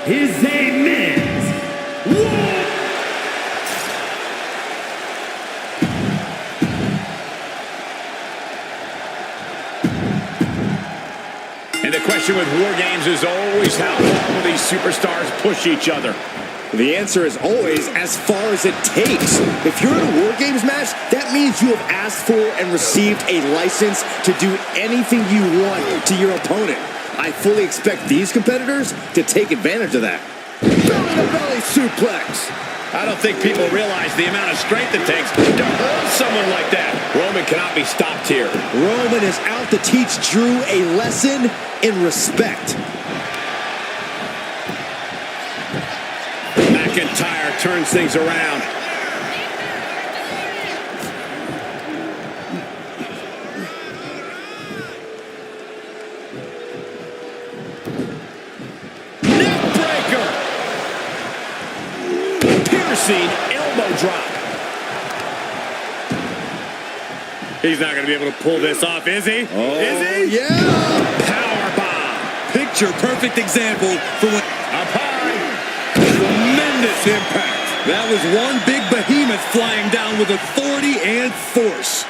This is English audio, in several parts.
is a men's war. And the question with War Games is always how long will these superstars push each other? The answer is always as far as it takes. If you're in a War Games match, that means you have asked for and received a license to do anything you want to your opponent. I fully expect these competitors to take advantage of that. Belly-to-belly suplex. I don't think people realize the amount of strength it takes to hold someone like that. Roman cannot be stopped here. Roman is out to teach Drew a lesson in respect. McIntyre turns things around. Neckbreaker! Piercing elbow drop. He's not going to be able to pull this off, is he? Oh, is he? Yeah! Power bomb. Picture perfect example for when... Up high. Tremendous impact. That was one big behemoth flying down with authority and force.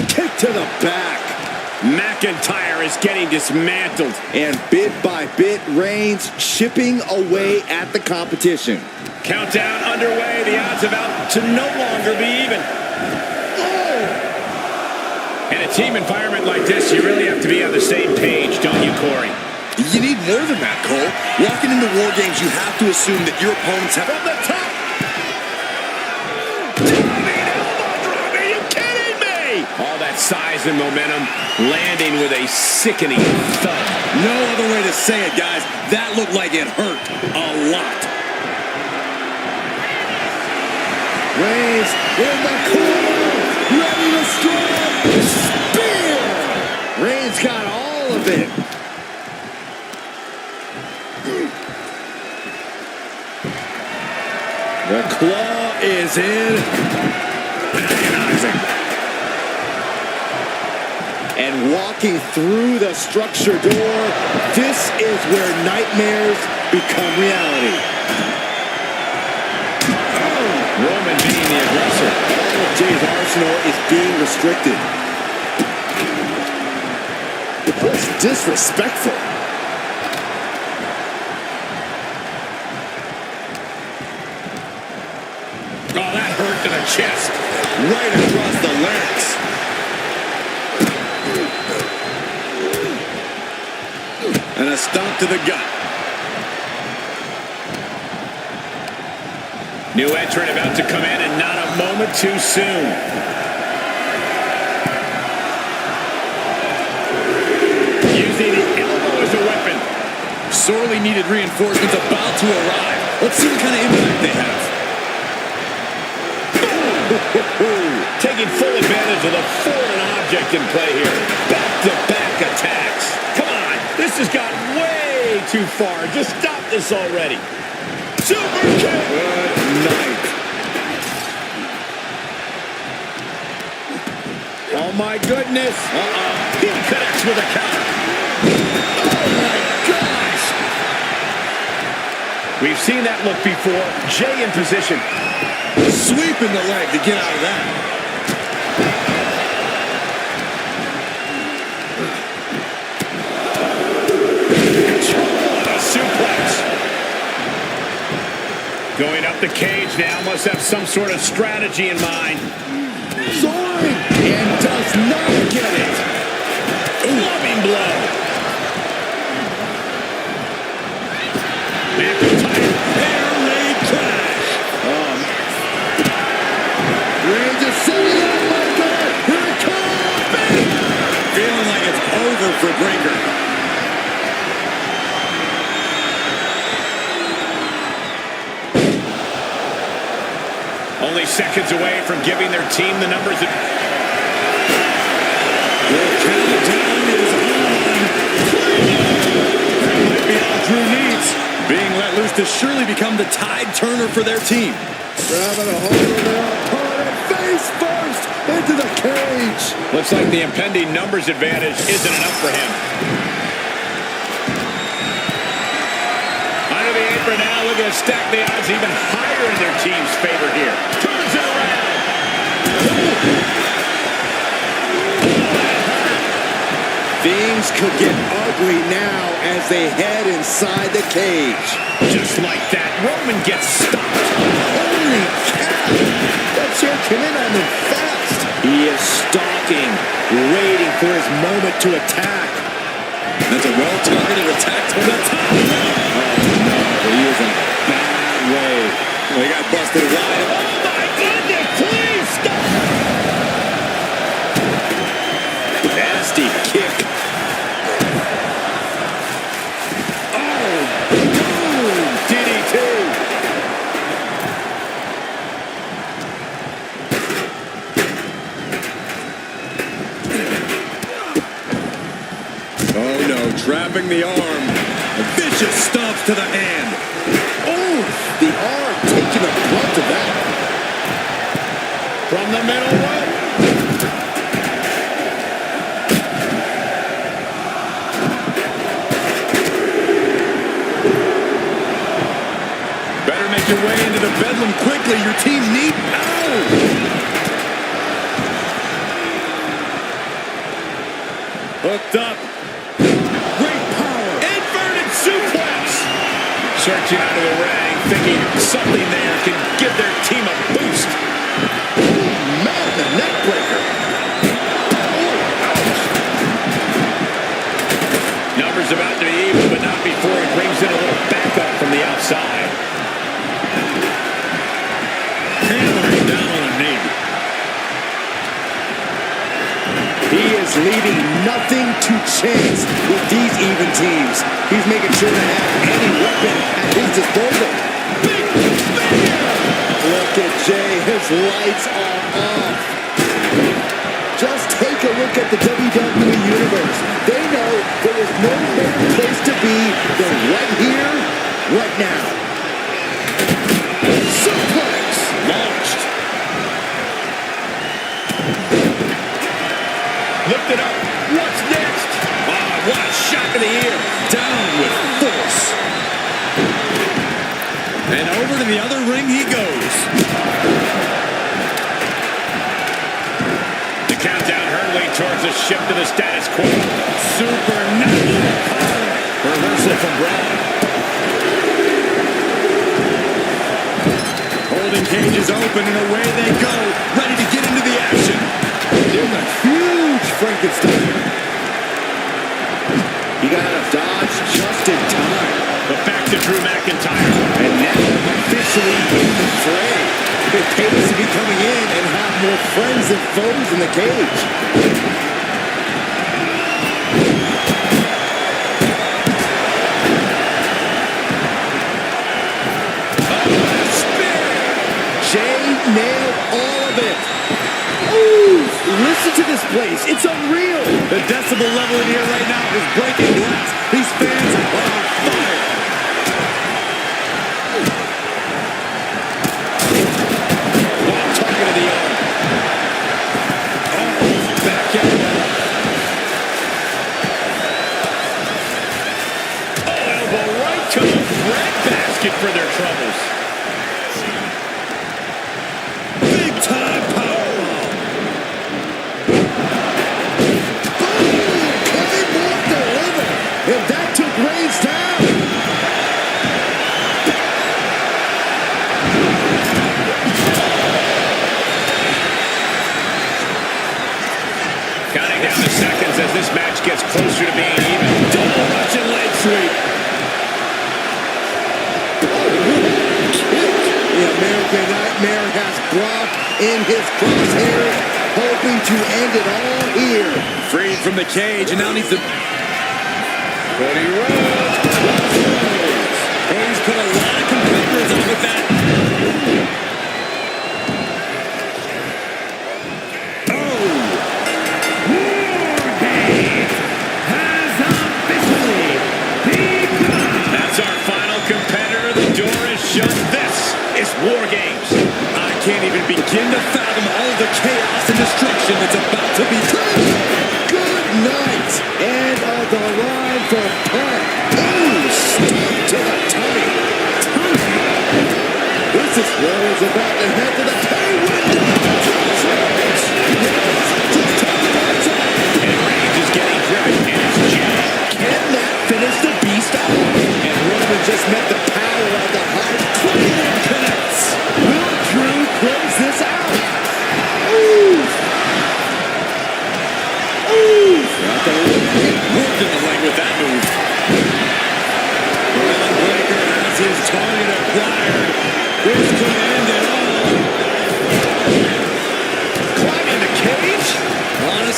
Kick to the back. McIntyre is getting dismantled. And bit by bit, Reigns chipping away at the competition. Countdown underway. The odds about to no longer be even. In a team environment like this, you really have to be on the same page, don't you, Corey? You need more than that, Cole. Walking into War Games, you have to assume that your opponents have... From the top! Are you kidding me? All that size and momentum landing with a sickening thud. No other way to say it, guys. That looked like it hurt a lot. Reigns in the corner, ready to strike. Spear! Reigns got all of it. The claw is in. Agonizing. And walking through the structure door, this is where nightmares become reality. Roman being the aggressor. Jay's arsenal is being restricted. That's disrespectful. Oh, that hurt to the chest. Right across the larynx. And a stomp to the gut. New entrant about to come in and not a moment too soon. Using the elbow as a weapon. Sorely needed reinforcements about to arrive. Let's see what kind of impact they have. Taking full advantage of the foreign object in play here. Back-to-back attacks. Come on, this has got way too far. Just stop this already. Super kick. Good night. Oh my goodness. He connects with a counter. Oh my gosh. We've seen that look before. Jay in position. Sweeping the leg to get out of that. A suplex. Going up the cage now. Must have some sort of strategy in mind. Soaring and does not get it. Loving blow. McIntyre. Air raid crash. Reigns is setting up Breaker. Here it comes. Feeling like it's over for Breaker. Only seconds away from giving their team the numbers. The countdown is on. That might be all Drew needs. Being let loose to surely become the tide turner for their team. Grabbing a hold of their opponent face first into the cage. Looks like the impending numbers advantage isn't enough for him. going to stack the odds even higher in their team's favor here. Turns it around. Things could get ugly now as they head inside the cage. Just like that, Roman gets stopped. Holy cow! That chair came in on him fast. He is stalking, waiting for his moment to attack. That's a well-targeted attack to the top. Oh, no, he is in a bad way. Well, he got busted wide. Oh, my goodness, please stop! Nasty kick. Oh, boom! DDT. Oh, no, trapping the arm. A vicious stomps to the hand. Oh, the arm taking a brunt of that. From the middle rope. Better make your way into the bedlam quickly. Your team needs power. Hooked up. Great power. Inverted suplex. Searching out of the ring, thinking something there can give their team a boost. Man, the neck breaker. Numbers about to be even, but not before he brings in a little backup from the outside. Hammering down on a knee. He is leaving nothing to chance with these even teams. He's making sure to have any weapon at his disposal. Look at Jay, his lights are off. Just take a look at the WWE Universe. They know there is no better place to be than right here, right now. Suplex launched. Lift it up. What's next? Oh, what a shot in the ear. Down with force. And over to the other ring he goes. The countdown hurtling towards the shift to the status quo. Supernatural power. Reversal from Braun. Holding cage is open and away they go. Ready to get into the action. Doing a huge Frankenstein. He got out of dodge just in time. But back to Drew McIntyre. And now officially in the fray. It pays to be coming in and have more friends than foes in the cage. Oh, spear! Jay nailed all of it. Ooh, listen to this place. It's unreal. The decibel level in here right now is breaking glass. These fans are on fire. Target of the arm. Oh, back in. Oh, elbow right to the breadbasket for their troubles. Big time powerbomb. Boom! Cody won't deliver. And that took Reigns down. Counting down the seconds as this match gets closer to being even. Double Russian leg sweep. The American Nightmare has Brock in his crosshairs, hoping to end it all here. Freed from the cage and now needs to... Cody Rhodes. And he's put a lot of competitors on with that. That's our final competitor. The door is shut. This is War Games. I can't even begin to fathom all the chaos and destruction that's about to be. Good night. And on the line for Punk. Ooh, stuck to the tummy.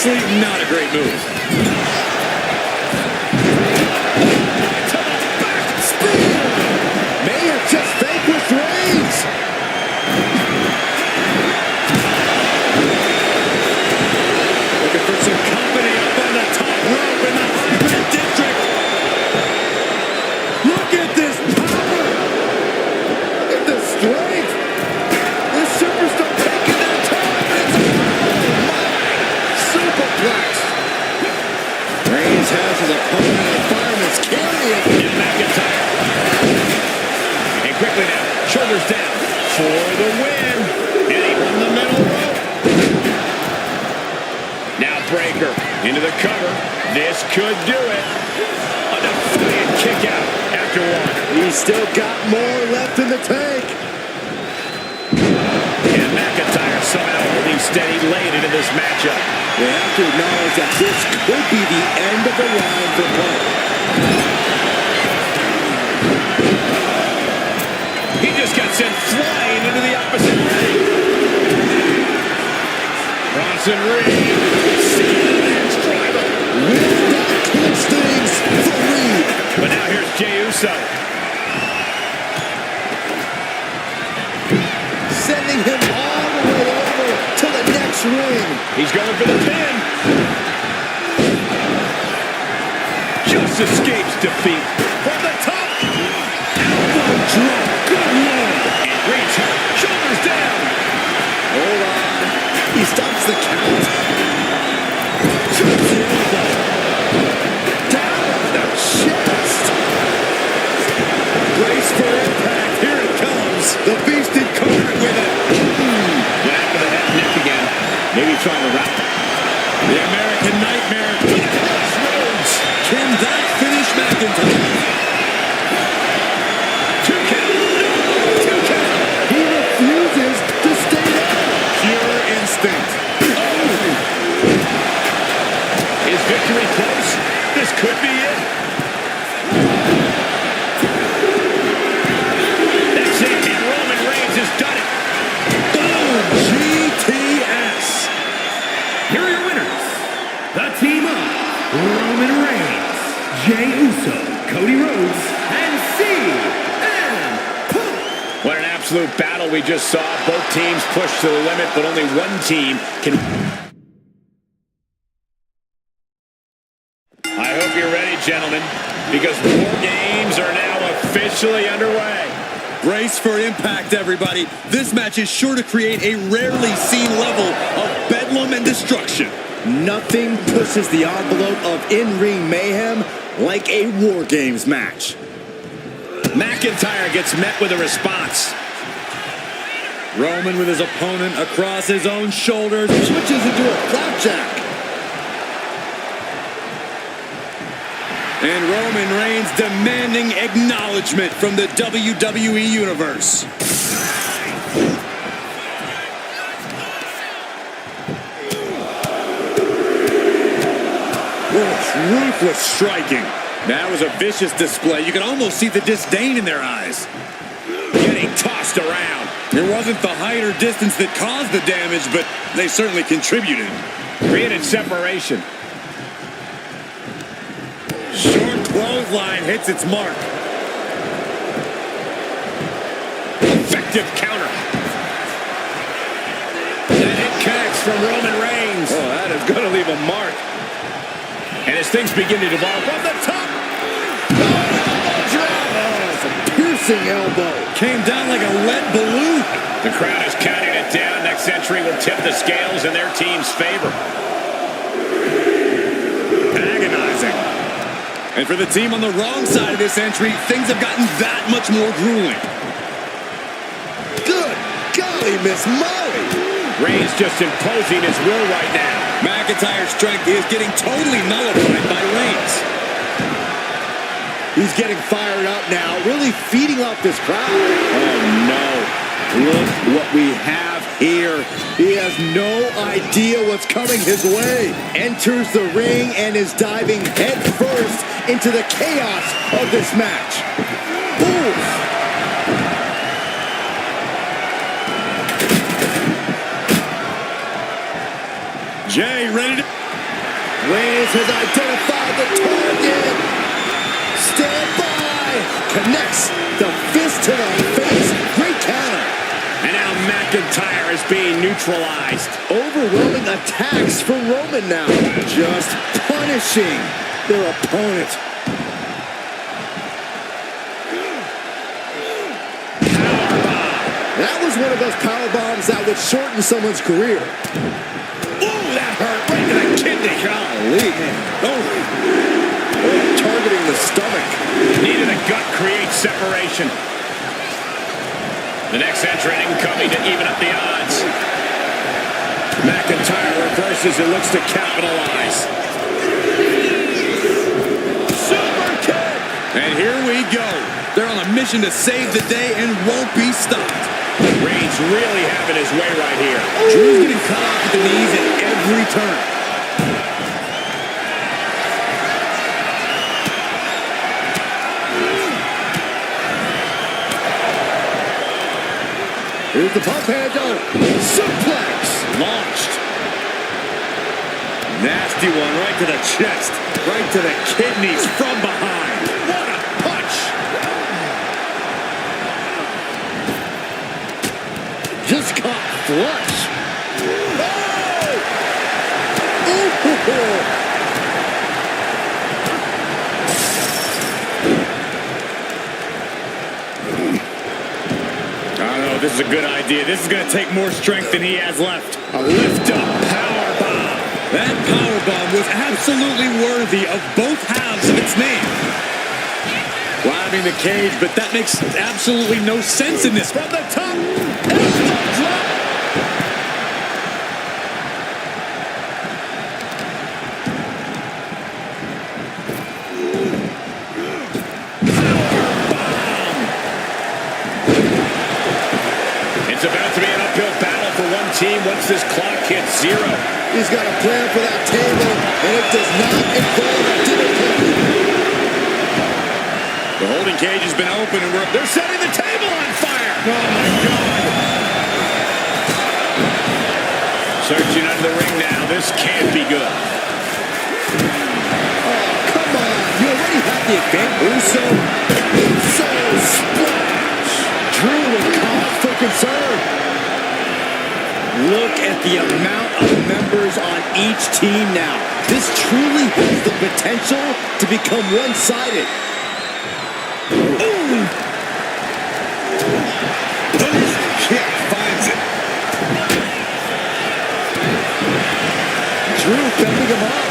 Obviously not a great move. To the back spear. May have just vanquished Rhodes. Looking for some company up on the top rope in the hybrid district. Look at this power. Look at the strength. This superstar taking their time. Superplex. Reigns has his opponent in a fireman's carry. And McIntyre. And quickly now, shoulders down for the win. And he won the middle rope. Now Breaker into the cover. This could do it. A defiant kick out after one. He's still got more left in the tank. And McIntyre somehow holding steady late into this matchup. We have to acknowledge that this could be the end of the line for Cody. He just got sent flying into the opposite ring. Bronson Reed. Sandwich driver. Will that clinch things for Reed? But now here's Jey Uso. Sending him all the way over to the next ring. He's going for the pin. Just escapes defeat. From the top. Elbow drop. Good Lord. And reach. Shoulders down. Hold on. He stops the count. Shoots the elbow. Down on the chest. Brace for impact. Here it comes. The beast incarnate with it. Went after the head neck again. Maybe trying to wrap it. The American Nightmare. Rhodes. Can that finish McIntyre? 2 count. No, 2 count. He refuses to stay down. Pure instinct. Is victory close? This could be it. That's it, and Roman Reigns has done it. Boom! GTS. Here are your winners. The team of Roman Reigns, Jey Uso, Cody Rhodes, and CM Punk. What an absolute battle we just saw. Both teams pushed to the limit, but only one team can... I hope you're ready, gentlemen, because War Games are now officially underway. Brace for impact, everybody. This match is sure to create a rarely seen level of bedlam and destruction. Nothing pushes the envelope of in-ring mayhem like a War Games match. McIntyre gets met with a response. Roman with his opponent across his own shoulders switches into a flapjack. And Roman Reigns demanding acknowledgement from the WWE Universe. Ruthless striking. That was a vicious display. You could almost see the disdain in their eyes. Getting tossed around. It wasn't the height or distance that caused the damage, but they certainly contributed. Created separation. Short clothesline hits its mark. Effective counter. And it connects from Roman Reigns. Oh, that is going to leave a mark. And as things begin to develop from the top. Oh, it's a piercing elbow. Came down like a lead balloon. The crowd is counting it down. Next entry will tip the scales in their team's favor. Agonizing. And for the team on the wrong side of this entry, things have gotten that much more grueling. Good golly, Miss Molly. Reigns just imposing his will right now. McIntyre's strength is getting totally nullified by Reigns. He's getting fired up now, really feeding off this crowd. Oh, no. Look what we have here. He has no idea what's coming his way. Enters the ring and is diving headfirst into the chaos of this match. Oof. Jey ready to... Reigns has identified the target. Stand by. Connects the fist to the face. Great counter. And now McIntyre is being neutralized. Overwhelming attacks for Roman now. Just punishing their opponent. That was one of those power bombs that would shorten someone's career. Ooh, that hurt right to the kidney. Golly. Oh, targeting the stomach. Knee to the gut creates separation. The next entrant incoming to even up the odds. McIntyre reverses and looks to capitalize. Super kick! And here we go. They're on a mission to save the day and won't be stopped. Reigns really having his way right here. Drew's getting cut off at the knees at every turn. Here's the pump handle. Suplex. Launched. Nasty one right to the chest. Right to the kidneys from behind. What a punch! Just caught flush. Oh! I don't know if this is a good idea. This is going to take more strength than he has left. A lift-up power bomb. That power bomb was absolutely worthy of both halves of its name. Climbing the cage, but that makes absolutely no sense in this. From the top. Elbow drop. It's about to be an uphill battle for one team once this clock hits zero. He's got a plan for that table, and it does not involve difficulty. The holding cage has been open, and They're setting the table on fire. Oh, my God. Searching under the ring now. This can't be good. Oh, come on. You already have the advantage. Uso splash. Drew with cause for concern. Look at the amount of members on each team now. This truly has the potential to become one-sided. Kick finds it. Drew fending him off.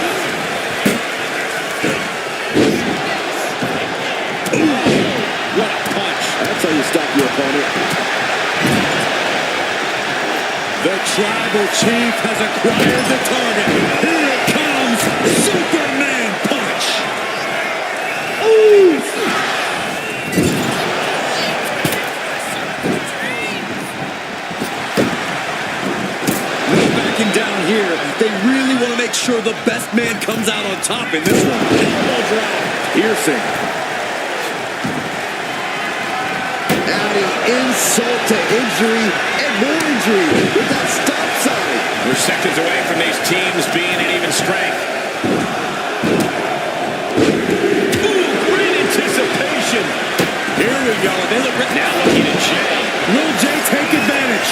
What a punch. That's how you stop your opponent. The tribal chief has acquired the target. Here it comes. Superman punch. No backing down here. They really want to make sure the best man comes out on top in this one. Elbow drop. Piercing. Adding insult to injury and more injury with that stop sign. We're seconds away from these teams being at even strength. Ooh, great anticipation. Here we go. They look Now looking at Jay. Will Jay take advantage?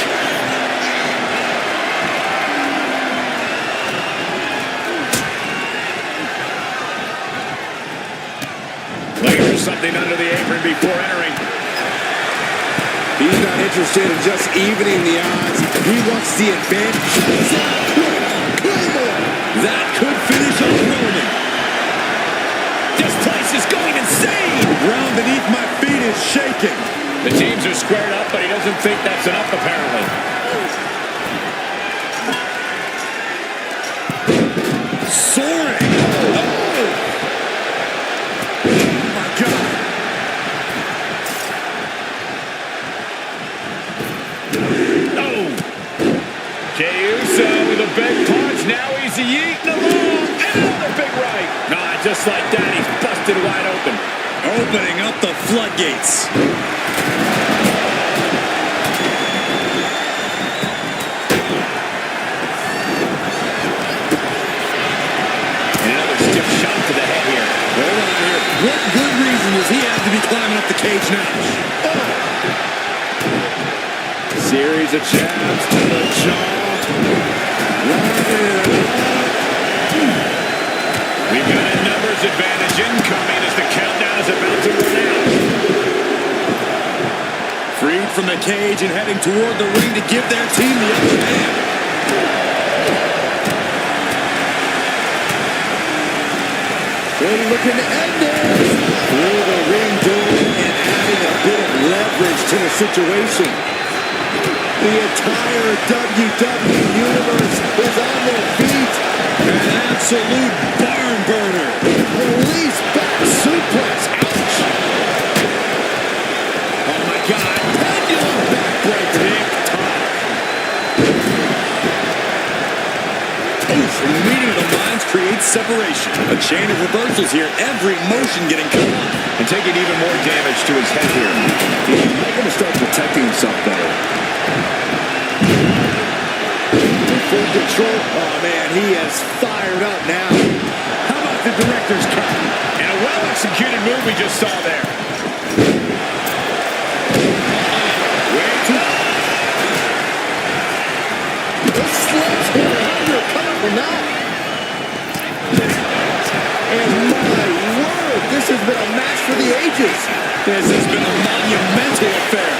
Looking for something under the apron before entering. He's not interested in just evening the odds. He wants the advantage. Claymore. That could finish on Roman. This place is going insane. The ground beneath my feet is shaking. The teams are squared up, but he doesn't think that's enough, apparently. Soaring. Oh, my God. Oh! Jey Uso with a big punch. Now he's eating along. And another big right. Nah, just like that, he's busted wide open. Opening up the floodgates. to be climbing up the cage now. Oh. Series of jabs to the jaw. We've got a numbers advantage incoming as the countdown is about to run out. Freed from the cage and heading toward the ring to give their team the upper hand. Cody looking to end this. Through the ring door and adding a bit of leverage to the situation. The entire WWE Universe is on their feet. An absolute barn burner. Release back suplex. Ouch. Oh my God. Pendulum backbreaker. Oof, meeting of the minds creates separation. A chain of reversals here. Every motion getting cut off. And taking even more damage to his head here. He might want to start protecting himself better. In full control. Oh man, he is fired up now. How about the director's cut? And a well-executed move we just saw there. This slips him under. Come on now. And my word, this has been a match for the ages. This has been a monumental affair.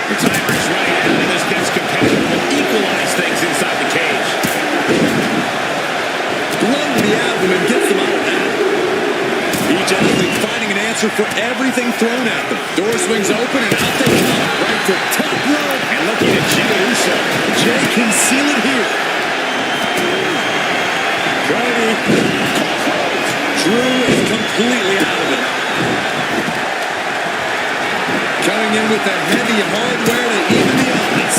The timer's running out and this gets competitive. Will equalize things inside the cage. Blow to the abdomen gets them out of that. Each athlete finding an answer for everything thrown at them. Door swings open and out they come. Right to top rope. And looking at Jey Uso. Jey can seal it here. Cody. Drew is completely out of it. Coming in with the heavy hardware to even the odds.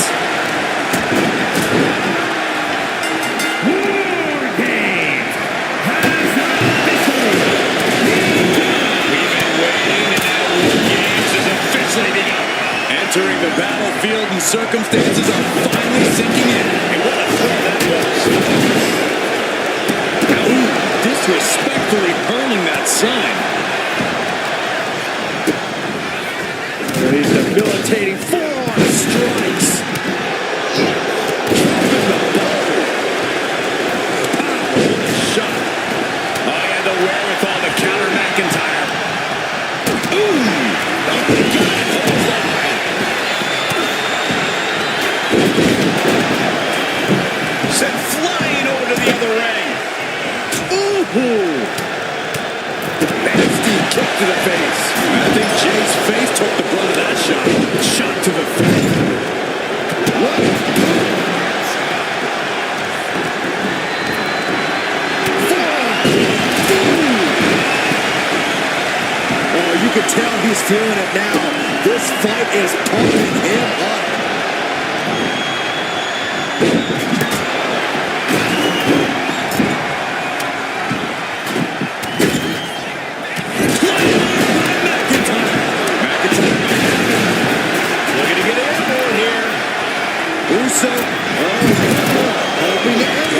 WarGames has officially We've been waiting and now WarGames is officially begun. Entering the battlefield and circumstances are finally sinking in. And what a throw that was. Ooh, disrespectfully hurling that sign. These debilitating forearm strikes. Dropping the ball. Powerful shot. Oh, he had the wherewithal to counter McIntyre. Ooh! Oh, my God! Clothesline. Sent flying over to the other ring. Ooh. Nasty kick to the face. I think Jay's face took the brunt of that shot. Shot to the face. What? Oh, you can tell he's feeling it now. This fight is pumping him up. Looking to get airborne here. Uso, hoping to end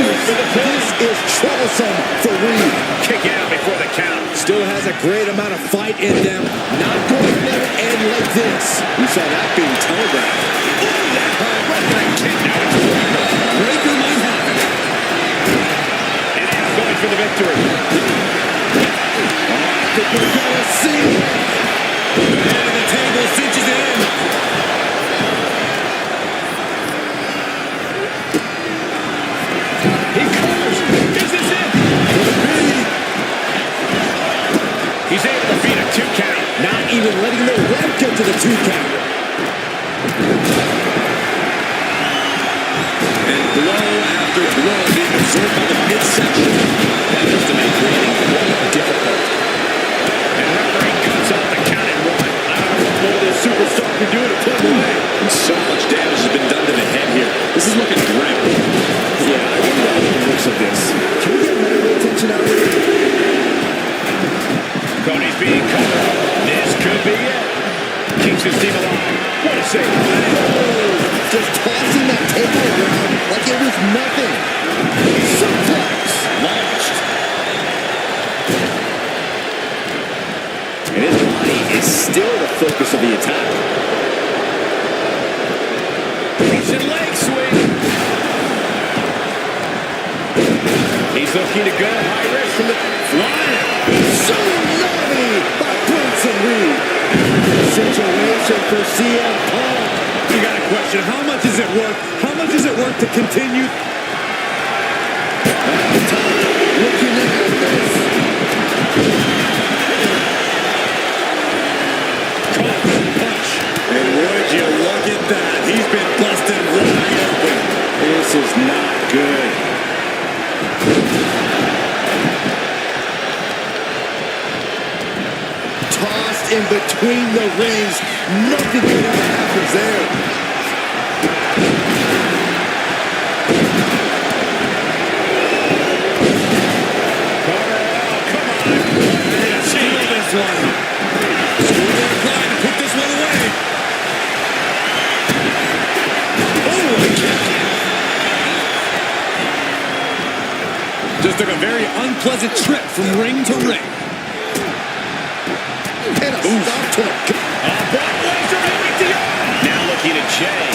this is troublesome for Reed. Kick out before the count. Still has a great amount of fight in them. Not going to let it end like this. We saw that being telegraphed. Kick now it's Breaker might have it. and now going for the victory. I think we're going to see it. The head of the table cinches it in. He covers. Is this it? He's able to beat a 2 count. Not even letting the ref get to the 2 count. And blow after blow being absorbed by the midsection. That has to make breathing quite difficult. And referee cuts off the count at 1. I don't know what more this superstar can do to put him away. And so much damage has been done to the head here. This is looking grim. Yeah, I think that the looks of this. Can we get medical attention out here? Cody's being covered. This could be it. Keeps his team alive. What a save. Just tossing that table around like it was nothing. Suplex. Launched. is still the focus of the attack. Russian leg sweep. He's looking to go high risk from the flying. Tsunami by Bronson Reed. Situation for CM Punk. You got a question. How much is it worth? How much is it worth to continue? Looking at this. Punch. And would you look at that? He's been busted wide open. This is not good. Tossed in between the rings. Nothing good ever happens there. Just took a very unpleasant trip from ring to ring. And a stop to it. Now looking at Jay.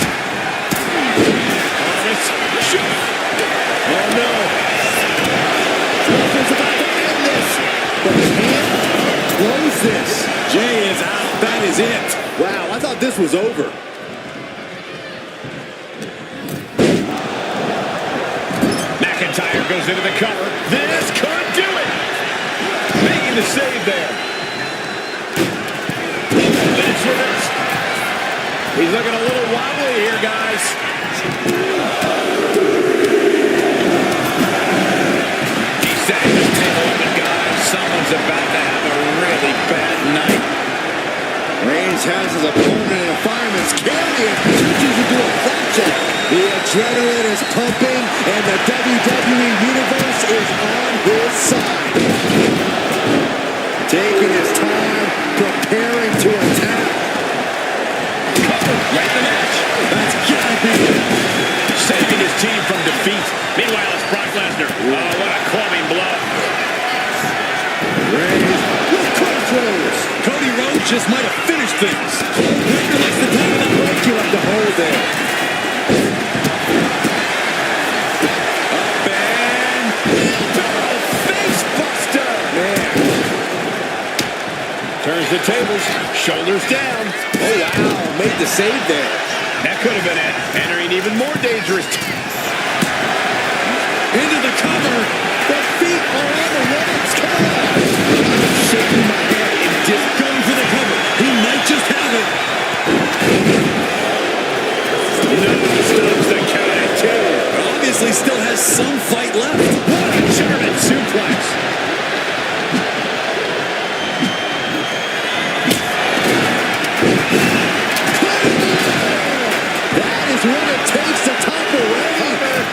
Oh no. Walker's about to end this. But can't close this. Jay is out. That is it. Wow, I thought this was over. McIntyre goes into the cover. This could do it. Making the save there. That's reversed. He's looking a little wobbly here, guys. He's setting this table up, and guys, someone's about to have a really bad night. Reigns has his opponent in a fireman's carry and pitches into a flapjack. The adrenaline is pumping, and the WWE Universe is on his side. Taking his time, preparing to attack. Right in the match. That's gotta be it. Saving his team from defeat. Meanwhile, it's Brock Lesnar. Oh, what a clubbing blow. Reigns with crossroads. Cody Rhodes just might have finished things. Breaker likes the time of the break. You have to hold there. Up and face buster. Man. Turns the tables, shoulders down. Oh, wow. Made the save there. That could have been it. Entering even more dangerous. Into the cover. The feet are on the ropes. Come on. Shaking my head and just Going for the cover. He might just have it. No, stops the count at two. Obviously still has some fight left. What a German suplex. That is what it takes to topple Reigns.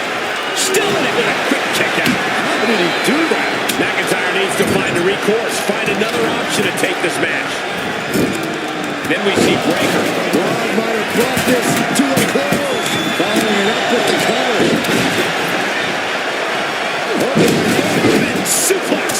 Still in it with a quick kick out. How did he do that? McIntyre needs to find a recourse, find another option to take this match. Then we see Breaker. Braun might have brought this to a close. Following it up with the cover. German suplex.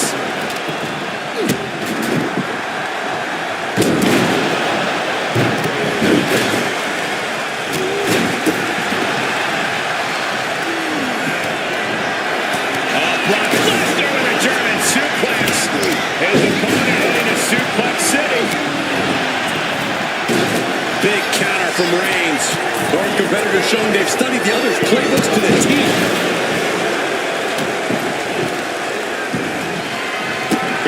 Brock Lesnar with a German suplex. His opponent heading to Suplex City. Big counter from Reigns. Both competitors showing they've studied the other's playbooks to the team.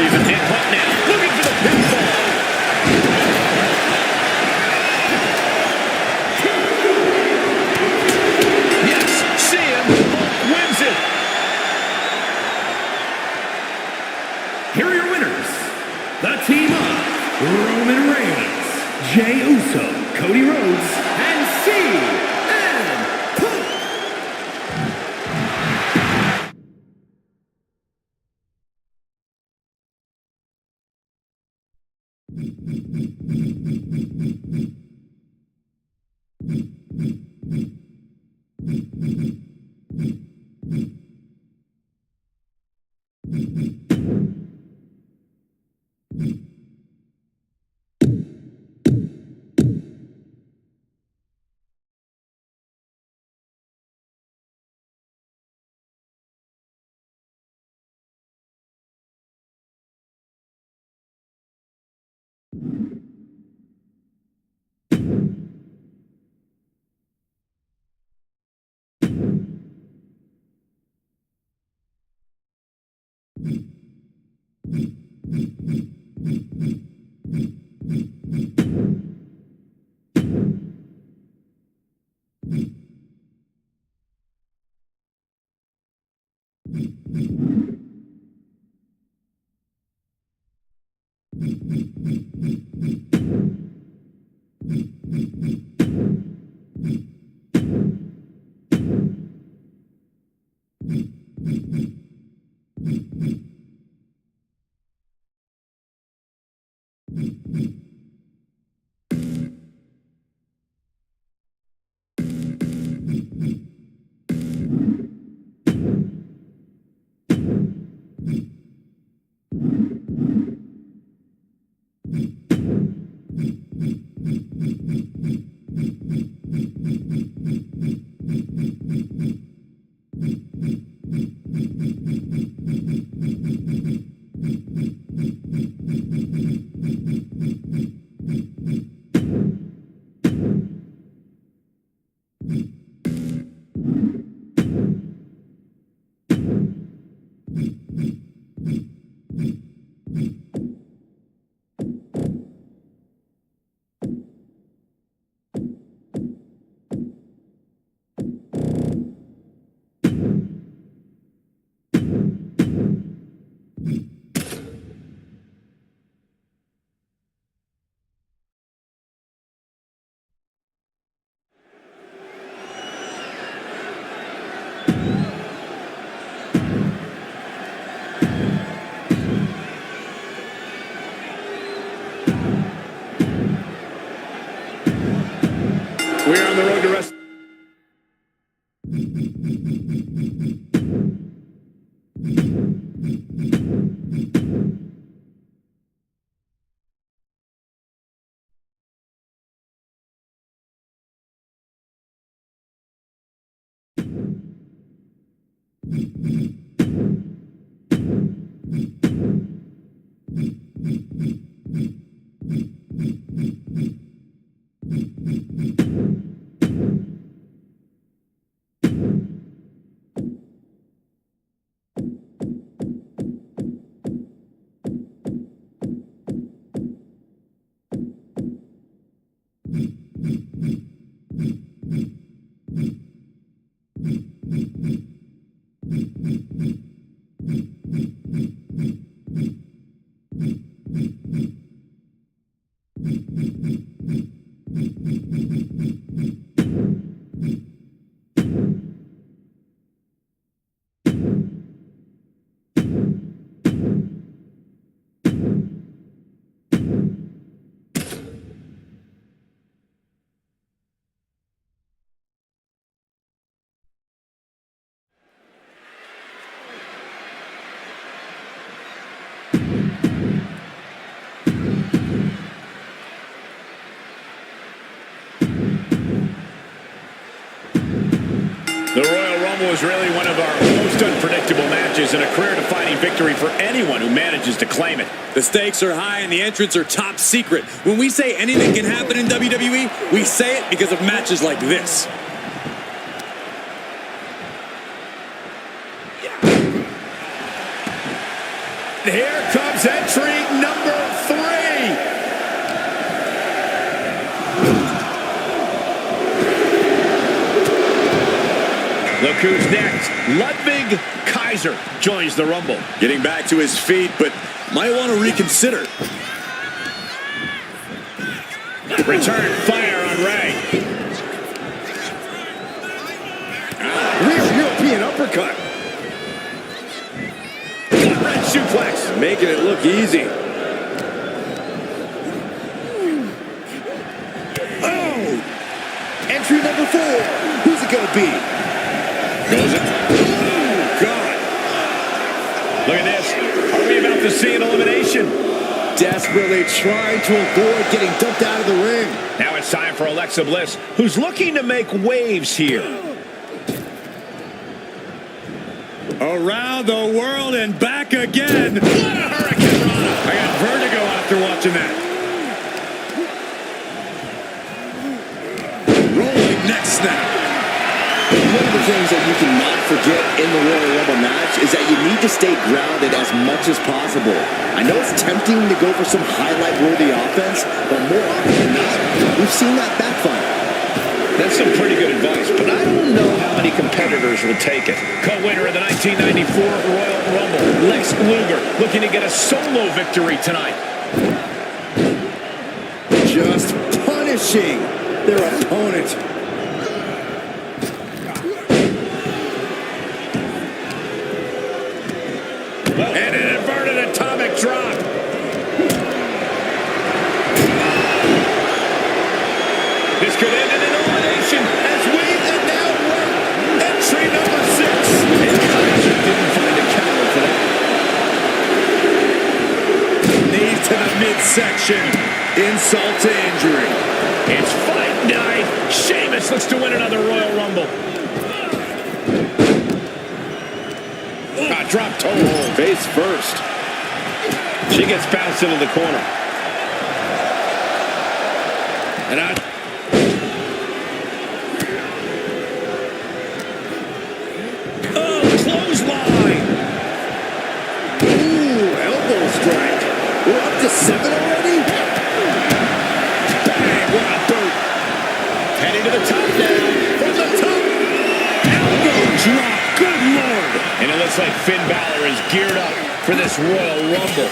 He's a hit hook now. Looking for the pinfall. Yes, CM Punk wins it. Here are your winners. The team of Roman Reigns, Jey Uso, Cody Rhodes, and CM Punk. We're on the road to rest. The Royal Rumble is really one of our most unpredictable matches and a career-defining victory for anyone who manages to claim it. The stakes are high and the entrants are top secret. When we say anything can happen in WWE, we say it because of matches like this. Here comes entry number 3. Look who's next. Ludwig Kaiser joins the Rumble. Getting back to his feet, but might want to reconsider. Return fire on Ray. Real European uppercut. Red suplex. Making it look easy. Oh! Entry number 4. Who's it going to be? Goes it. Oh, God. Look at this. Are we about to see an elimination? Desperately trying to avoid getting dumped out of the ring. Now it's time for Alexa Bliss, who's looking to make waves here. Around the world and back again. What a hurricane rana. I got vertigo after watching that. next snap. One of the things that you cannot forget in the Royal Rumble match is that you need to stay grounded as much as possible. I know it's tempting to go for some highlight-worthy offense, but more often than not, we've seen that backfire. That's some pretty good advice, but I don't know how many competitors will take it. Co-winner of the 1994 Royal Rumble, Lex Luger, looking to get a solo victory tonight. Just punishing their opponent. And an inverted atomic drop. This could end in an elimination as we and now work entry number 6. And Kaiser didn't find a counter for that. Knee to the midsection. Insult to injury. It's fight night. Sheamus looks to win another Royal Rumble. Drop toe hold. Face first. She gets bounced into the corner. And clothesline. Ooh, elbow strike. We're up to 7 already? Bang, what a boot. Heading to the top now. From the top. Elbow drop. Good Lord. And it looks like Finn Balor is geared up for this Royal Rumble.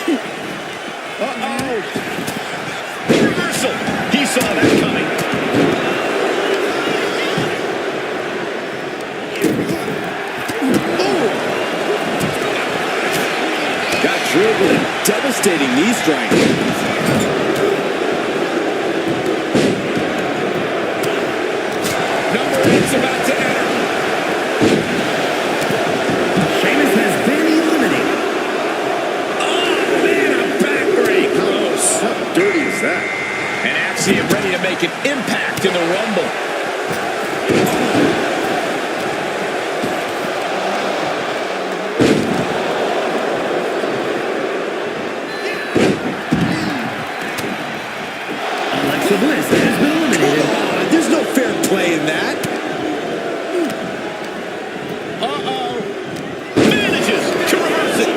Uh-oh. Reversal. He saw that coming. Oh. Got drilled with a devastating knee strike. Number 8's about to enter. Sheamus has been eliminated. Oh, man, a backbreak. Gross. How dirty is that? And Axiom ready to make an impact in the Rumble. Alexa Bliss has been eliminated. There's no fair play in that. Uh-oh. Manages to reverse it.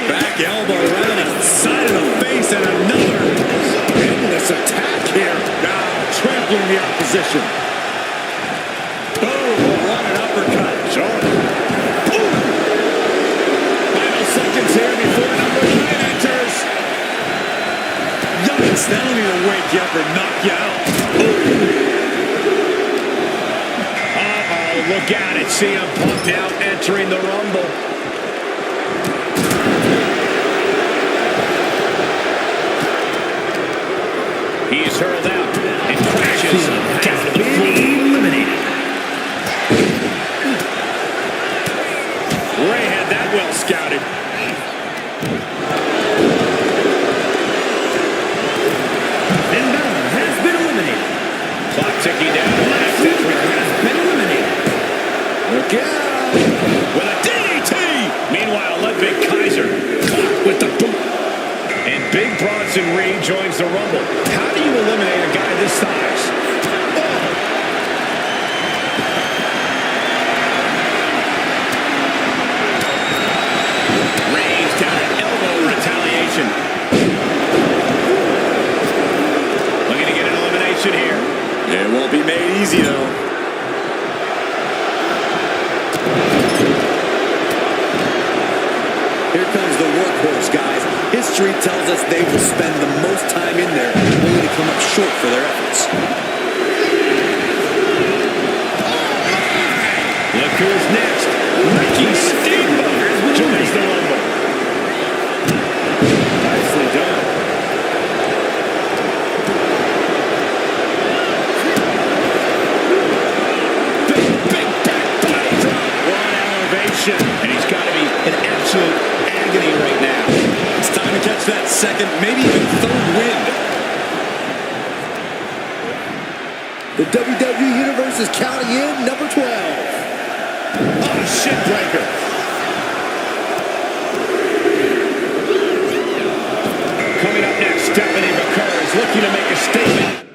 Back elbow right on the side of the face and another endless attack here. Now trampling the opposition. Boom, running uppercut. Sure. Final seconds here before number 9 enters. Yikes, that'll either wake you up or knock you out. Uh-oh, look out at CM Punk now entering the Rumble. He's hurled out and crashes down to the floor. Eliminated. Ray had that well scouted. Finn Balor has been eliminated. Clock ticking down. Last entry Has been eliminated. Look out. with a DDT. Meanwhile, Ludwig Kaiser caught with the boot. And Big Bronson Reed joins the Rumble. How do you eliminate a guy this size? Reigns down an elbow retaliation. Looking to get an elimination here. It won't be made easy, though. Here comes the workhorse, guys. History tells us they will spend the most time in there, only to come up short for their efforts. Look who's next. Ricky Steamboat joins the Rumble. Nicely done. Big back body drop. One elevation. And he's got to be in absolute agony right now. It's time to catch that second, maybe even third wind. The WWE Universe is counting in number 12. Oh, shit breaker. Coming up Up next, Stephanie McCurry is looking to make a statement.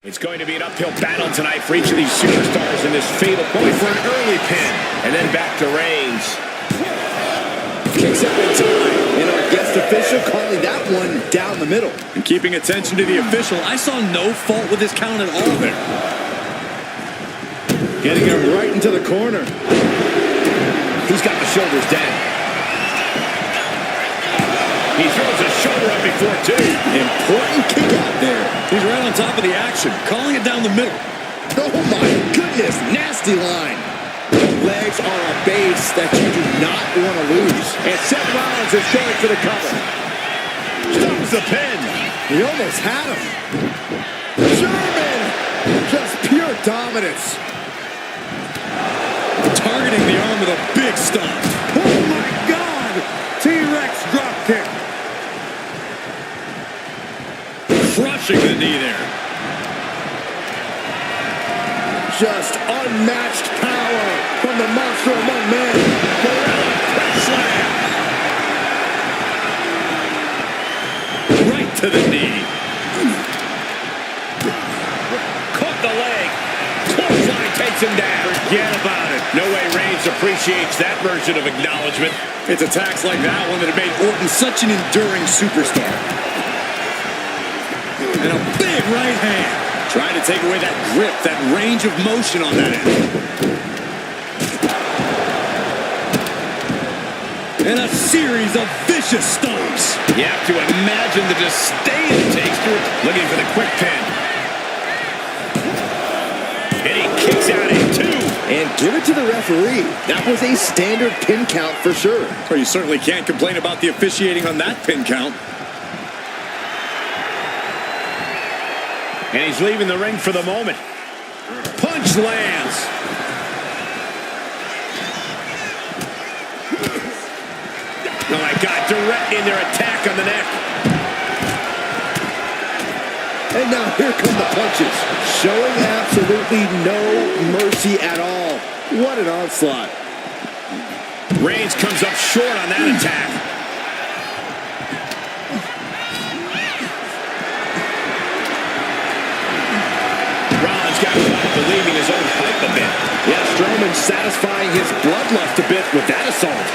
It's going to be an uphill battle tonight for each of these superstars in this fatal point for an early pin. And then back to Reigns. Kicks up in time. And our guest official calling that one down the middle. And keeping attention to the official, I saw no fault with his count at all there. Getting him right into the corner. He's got the shoulders down. He throws his shoulder up before two. Important kick out there. He's right on top of the action, calling it down the middle. Oh my goodness, nasty line. The legs are a base that you do not want to lose. And Seth Rollins is going for the cover. Stops the pin. He almost had him. German, just pure dominance. Targeting the arm with a big stomp. Oh my God, T-Rex drop kick. Crushing the knee there. Just unmatched power from the monster among men. Slam. Right to the knee. Caught the leg. Clothesline takes him down. Forget about it. No way Reigns appreciates that version of acknowledgement. It's attacks like that one that have made Orton such an enduring superstar. And a big right hand. Trying to take away that grip, that range of motion on that end. And a series of vicious stomps. You have to imagine the disdain it takes to it. Looking for the quick pin. And he kicks out at two. And give it to the referee. That was a standard pin count for sure. Well, you certainly can't complain about the officiating on that pin count. And he's leaving the ring for the moment. Punch lands. Oh my God, directing their attack on the neck. And now here come the punches. Showing absolutely no mercy at all. What an onslaught. Reigns comes up short on that attack. Rollins got caught believing his own hype a bit. Yeah, Strowman satisfying his bloodlust a bit with that assault.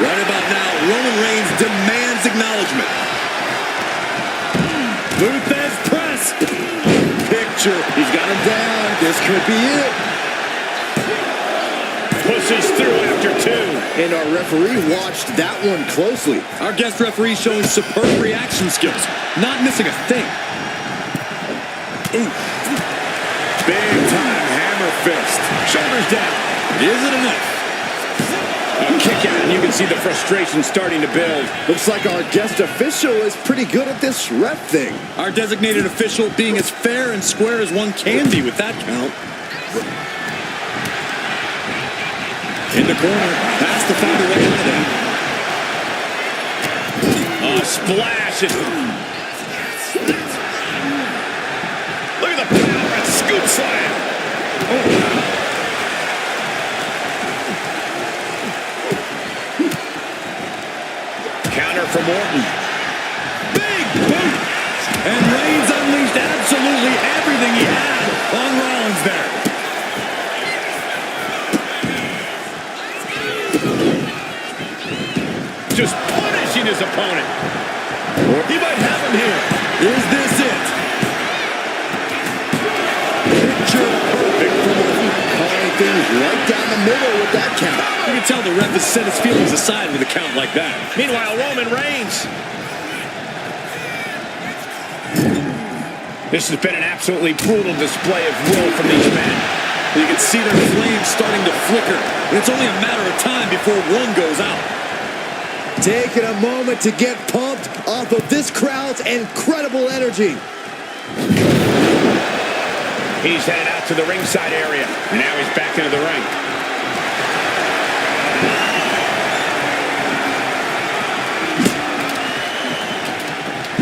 Right about now, Roman Reigns demands acknowledgement. Luthez press. Picture. He's got him down. This could be it. Pushes through after two. And our referee watched that one closely. Our guest referee showing superb reaction skills. Not missing a thing. Big time hammer fist. Shoulders down. Is it enough? A kick out, and you can see the frustration starting to build. Looks like our guest official is pretty good at this ref thing. Our designated official being as fair and square as one can be with that count. In the corner, has to find a way out of that. A splash. Look at the power and scoop slam. Oh. Counter from Orton. Big boot. And Reigns unleashed absolutely everything he had on Rollins there. Just punishing his opponent. He might have him here. Is this it? Picture perfect from Orton. Calling things right down the middle with that count. You can tell the ref has set his feelings aside with a count like that. Meanwhile, Roman Reigns. This has been an absolutely brutal display of will from these men. You can see their flames starting to flicker. And it's only a matter of time before one goes out. Taking a moment to get pumped off of this crowd's incredible energy. He's headed out to the ringside area. And now he's back into the ring.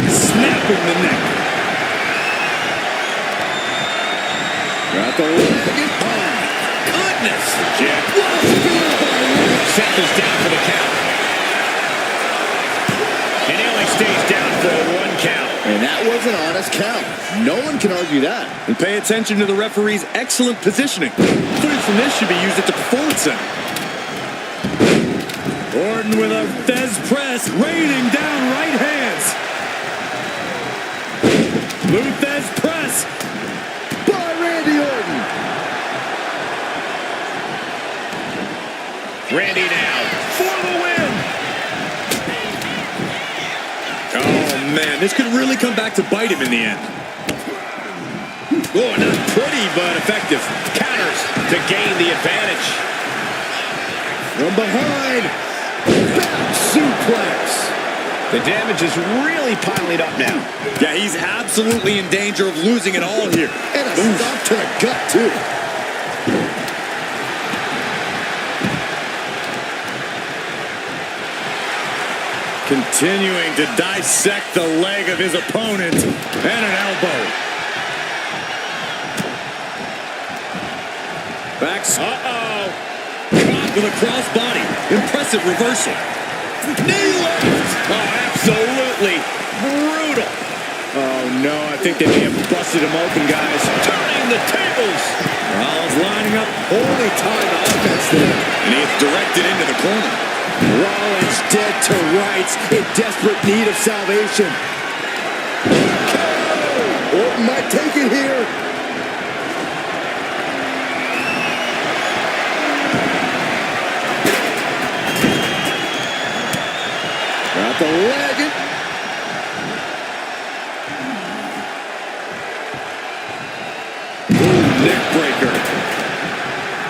Snapping the neck. Got the leg. Oh, goodness. Jack. What a spear by Reigns. Seth is down for the count. And he only stays down for a 1 count. And that was an honest count. No one can argue that. And pay attention to the referee's excellent positioning. Footage from this should be used at the Performance Center. Orton with a Fez press, raining down right hands. Blue Fez press. By Randy Orton. Randy now for the win. Oh, man, this could really come back to bite him in the end. Oh, not pretty, but effective. Counters to gain the advantage. From behind. Back suplex. The damage is really piling up now. Yeah, he's absolutely in danger of losing it all here. And a stop to the gut, too. Continuing to dissect the leg of his opponent. And an elbow. Backs. Uh-oh. Caught with a crossbody. Impressive reversal. Knee lift. Oh, absolutely brutal. Oh, no, I think they may have busted him open, guys. Turning the tables. Rollins lining up. Only time offense there. And he's directed into the corner. Rollins dead to rights, in desperate need of salvation. Orton might take it here. Got the leg. Neck breaker.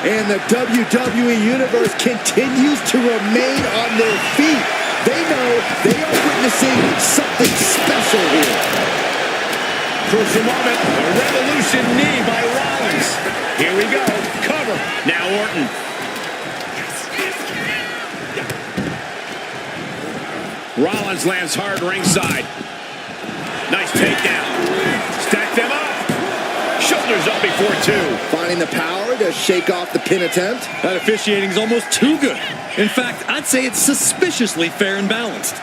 And the WWE Universe continues to remain on their feet. They know they are witnessing something special here. Crucial moment. A revolution knee by Rollins. Here we go. Cover. Now Orton. Rollins lands hard ringside. Nice takedown. Stack them up. Shoulders up before 2. Finding the power to shake off the pin attempt. That officiating's almost too good. In fact, I'd say it's suspiciously fair and balanced.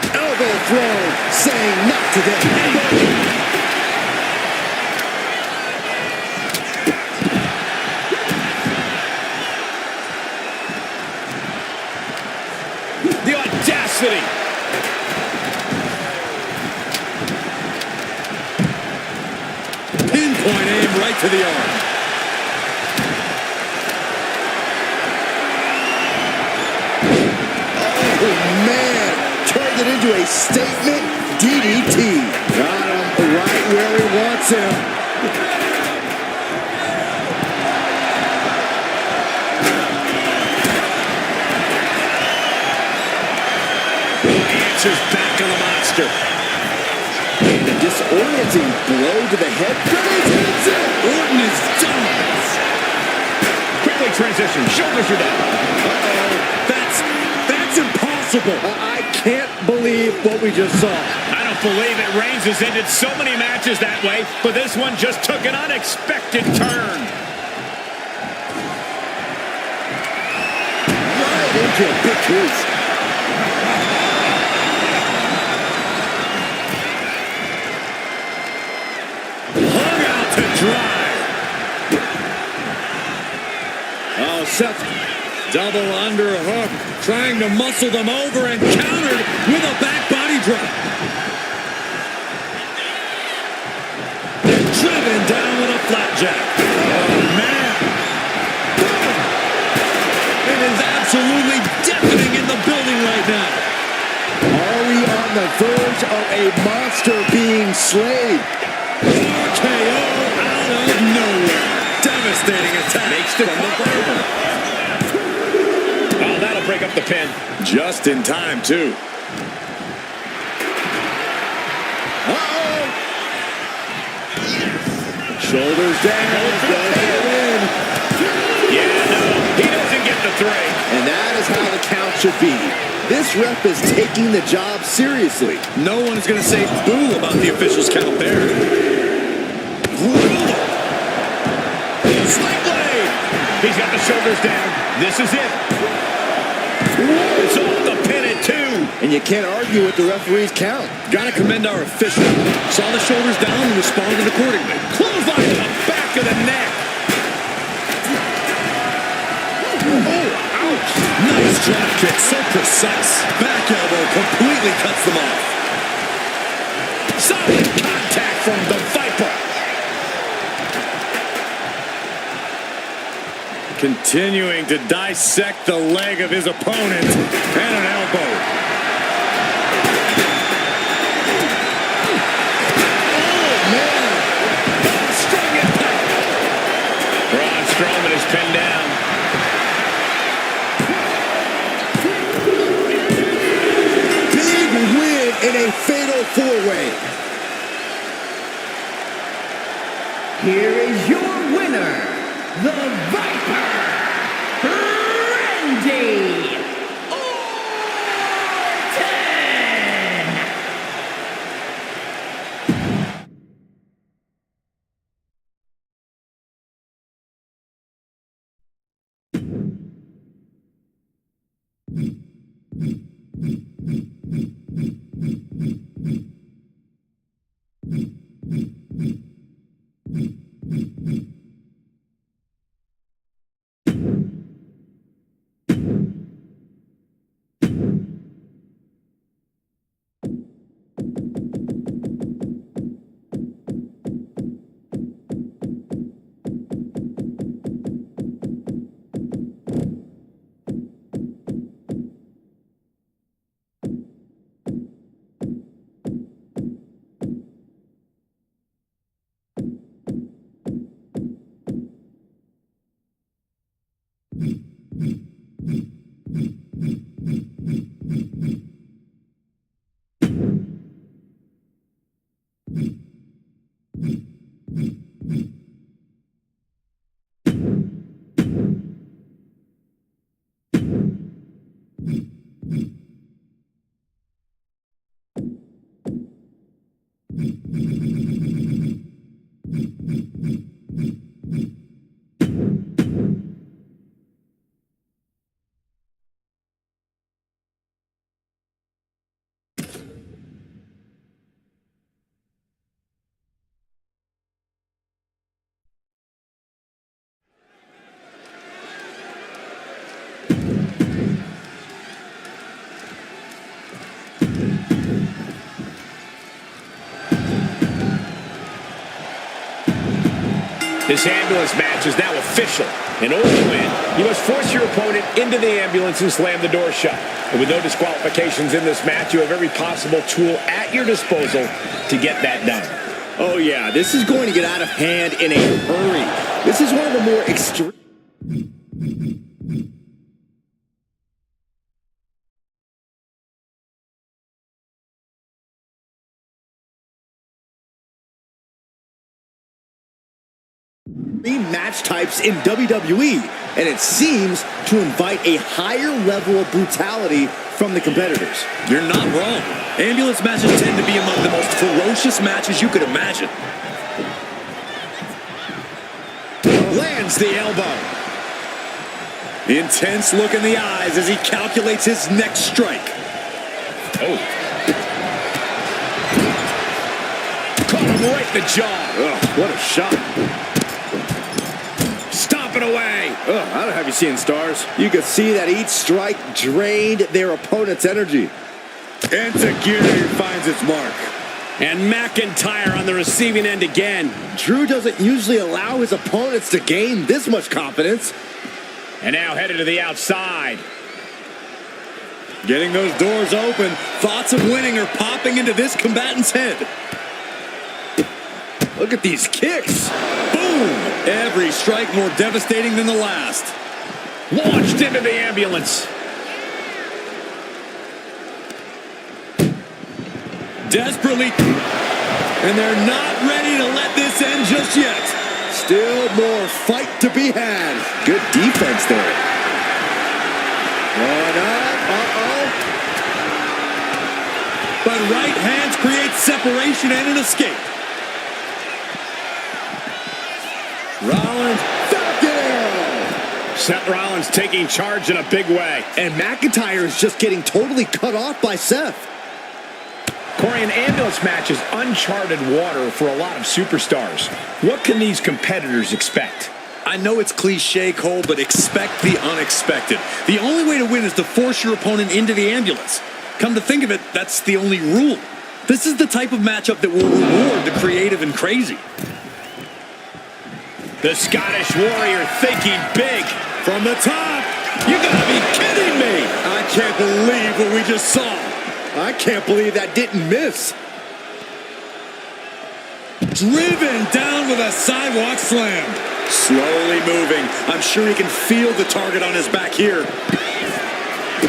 Elbow throw, saying not today. The audacity. Pinpoint aim right to the arm. Oh, man. Turned it into a statement DDT. Got him right where he wants him. Answers back on the monster. And a disorienting blow to the head. Orton is done. Quickly transition. Shoulders are down. That's impossible. I can't believe what we just saw. I don't believe it. Reigns has ended so many matches that way, but this one just took an unexpected turn. Right into a big case. Hung out to dry. Oh, Seth. Double underhook. Trying to muscle them over and countered with a back body drop. Driven down with a flapjack. Oh, man. It is absolutely deafening in the building right now. Are we on the verge of a monster being slain? RKO out of nowhere. Devastating attack. Makes the cover. Oh, that'll break up the pin. Just in time, too. Uh-oh. Shoulders down. In. Yeah, no, he doesn't get the 3. And that is how the count should be. This ref is taking the job seriously. No one is going to say boo about the official's count there. Brutal. Sling blade. He's got the shoulders down. This is it. It's off the pin at 2. and you can't argue with the referee's count. Gotta commend our official. Saw the shoulders down and responded accordingly. Clothesline to the back of the neck. Oh, ouch. Nice drop kick, so precise. Back elbow completely cuts them off. Solid contact from the Viper. Continuing to dissect the leg of his opponent. And an elbow. Oh, man. Strong impact. Braun Strowman is pinned down. Big win in a fatal four-way. Here is your winner, the Viper, Randy Orton! This ambulance match is now official. In order to win, you must force your opponent into the ambulance and slam the door shut. And with no disqualifications in this match, you have every possible tool at your disposal to get that done. Oh, yeah, this is going to get out of hand in a hurry. This is one of the more extreme... match types in WWE, and it seems to invite a higher level of brutality from the competitors. You're not wrong. Ambulance matches tend to be among the most ferocious matches you could imagine. Lands the elbow. Intense look in the eyes as he calculates his next strike. Oh. Caught him right in the jaw. Ugh, what a shot. Stomping away. Ugh, I don't have you seeing stars. You could see that each strike drained their opponent's energy. Enzuigiri finds its mark. And McIntyre on the receiving end again. Drew doesn't usually allow his opponents to gain this much confidence. And now headed to the outside. Getting those doors open, thoughts of winning are popping into this combatant's head. Look at these kicks. Boom! Every strike more devastating than the last. Launched into the ambulance. Desperately. And they're not ready to let this end just yet. Still more fight to be had. Good defense there. One up. Uh-oh. But right hands create separation and an escape. Rollins, back down. Seth Rollins taking charge in a big way. And McIntyre is just getting totally cut off by Seth. Corey, an ambulance match is uncharted water for a lot of superstars. What can these competitors expect? I know it's cliche, Cole, but expect the unexpected. The only way to win is to force your opponent into the ambulance. Come to think of it, that's the only rule. This is the type of matchup that will reward the creative and crazy. The Scottish Warrior thinking big. From the top. You gotta be kidding me. I can't believe what we just saw. I can't believe that didn't miss. Driven down with a sidewalk slam. Slowly moving. I'm sure he can feel the target on his back here.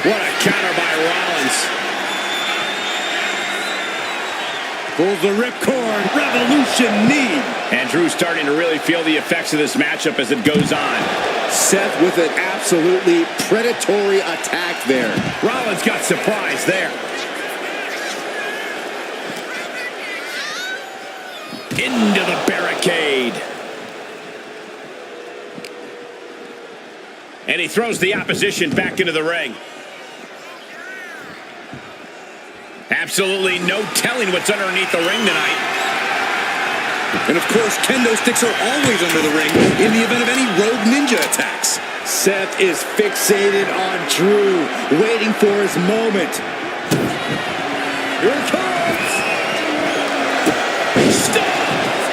What a counter by Rollins. Pulls the ripcord. Revolution knee. And Drew's starting to really feel the effects of this matchup as it goes on. Seth with an absolutely predatory attack there. Rollins got surprised there. Into the barricade. And he throws the opposition back into the ring. Absolutely no telling what's underneath the ring tonight. And of course, kendo sticks are always under the ring in the event of any rogue ninja attacks. Seth is fixated on Drew, waiting for his moment. Here it comes! Stop!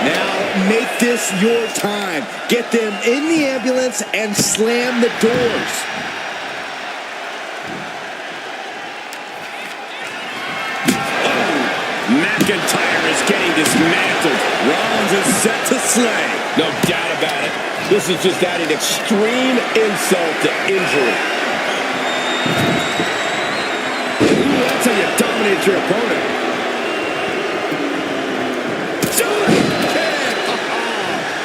Now make this your time. Get them in the ambulance and slam the doors. McIntyre is getting dismantled. Rollins is set to slay. No doubt about it. This is just adding extreme insult to injury. Ooh, that's how you dominate your opponent.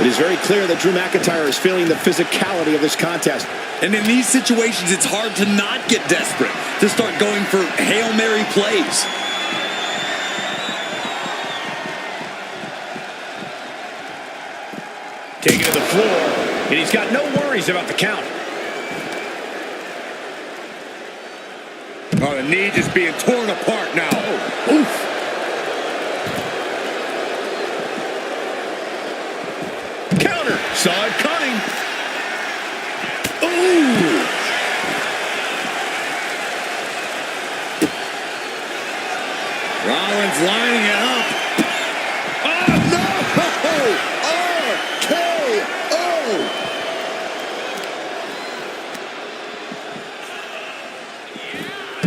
It is very clear that Drew McIntyre is feeling the physicality of this contest. And in these situations, it's hard to not get desperate, to start going for Hail Mary plays. Taken to the floor, and he's got no worries about the count. Oh, the knee just being torn apart now. Oh, oof. Counter, saw it coming. Ooh. Rollins lining it up. Oh, no! RKO!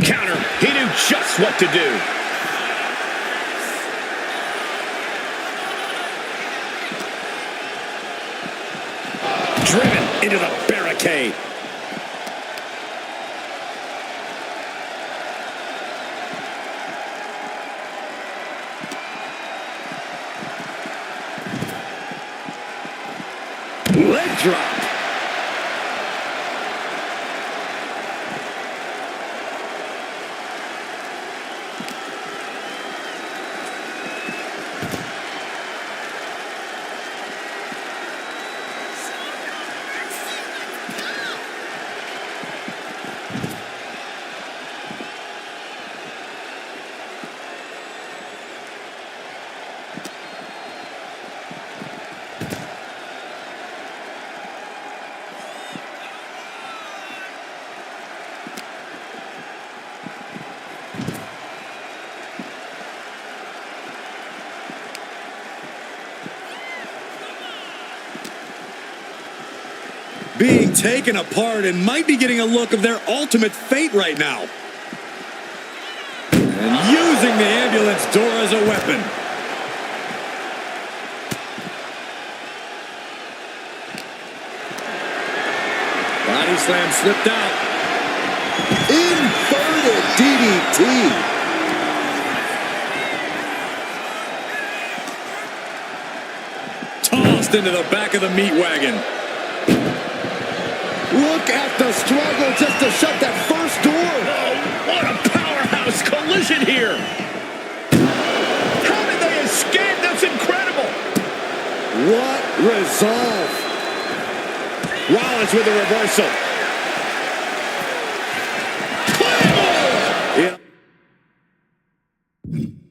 Counter, he knew just what to do. Driven into the barricade. Leg drop. Being taken apart and might be getting a look of their ultimate fate right now. And using the ambulance door as a weapon. Body slam slipped out. Inverted DDT. Tossed into the back of the meat wagon. Look at the struggle just to shut that first door. Oh, what a powerhouse collision here. How did they escape? That's incredible. What resolve. Rollins with a reversal. 1.